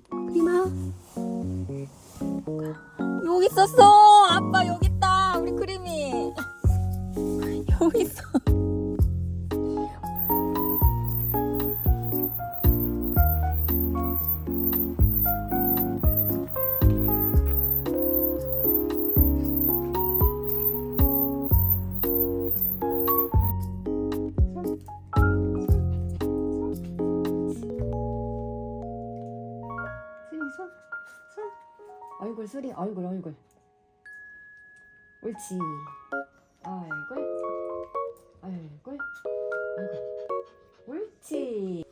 크림아 여기 있었어. 아빠 여기 있다. 우리 크림이 여기 있어. 손. 얼굴 수리 얼굴. 옳지. 얼굴. 옳지.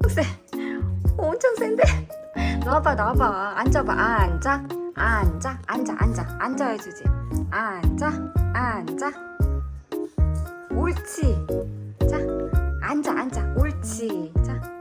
세. 엄청 센데. 나와봐. 앉아봐. 앉아 해주지. 앉아. 옳지. 자, 앉아. 옳지. 자.